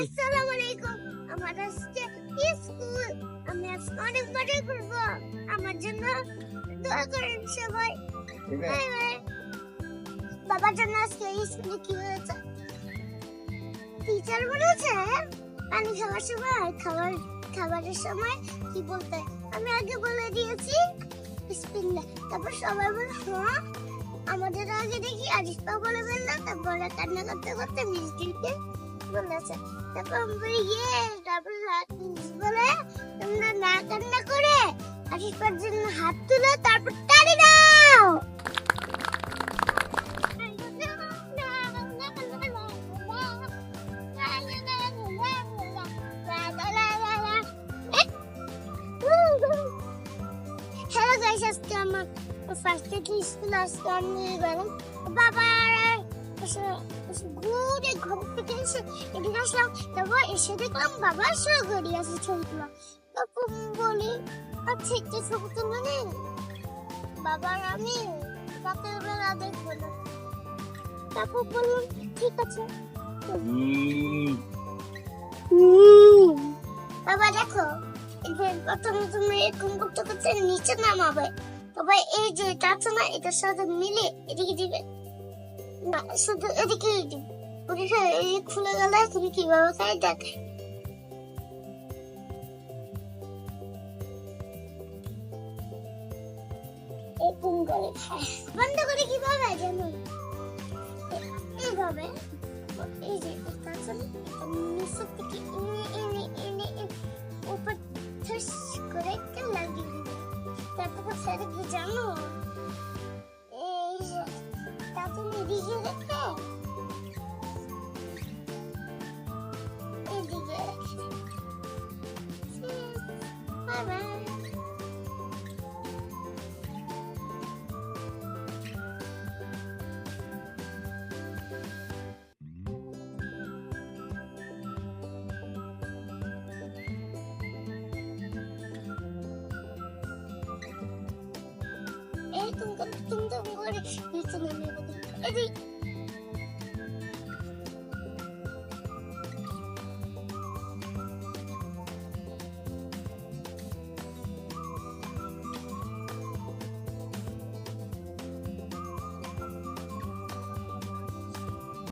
আসসালামু আলাইকুম। আমার আজকে স্কুল। আমি আজকে অনেক মজা করব। আমার জন্য দোয়া করেন সবাই। Bye bye. বাবার জন্য আজকে স্কুলে কি হয়েছে? টিচার বলেছে পানি খাওয়ার সময় খাবারের সময় কি বলতে? আমি আগে বলে দিয়েছি বিসমিল্লাহ। তারপর সবাই বলে হ্যাঁ। আমাদের আগে দেখি আরিফা বলে ফেললো, তারপরে কান্না করতে করতে মিষ্টিকে বলেছে। তারপর আমি বলি তারপর বলে তোমরা না কান্না করে আরিফার জন্য হাত তুলো, তারপর তালি দাও। হ্যালো গাইস, আজকে আমার ফার্স্ট ডে স্কুল। আজকে আমি গেলাম বাবার ঘুরে ঘুম থেকে এসে এদিকে আসলাম। তারপর এসে দেখলাম বাবা শো করি আছে ছবিগুলো। তারপর বলি আচ্ছা একটা ছবি তুলে নেই বাবার, আমি রাতের বেলা দেখবো না। তারপর বললাম ঠিক আছে। বাবা দেখো, প্রথমে তুমি এরকম করতে করতে নিচে নামাবে, তবে এই যে এটা আছে না, এটার সাথে মিলে এদিকে দিবে না, শুধু এদিকেই দিবে। এই খুলে গেলে তুমি কিভাবে খাই দেখ। এরকম করে খায়। বন্ধ করে কিভাবে জানো? এইভাবে এই যে এটা আছে না, এটা নিচে থেকে এনে এনে এনে উপর ঠাস করে একটা লাগিয়ে দিবে। তারপর ছেড়ে কি জানো, এই যে তারপর এদিকে রেখে এদিকে রেখে বাই বাই। এই তুমি করে নিচে নেমে এদিকে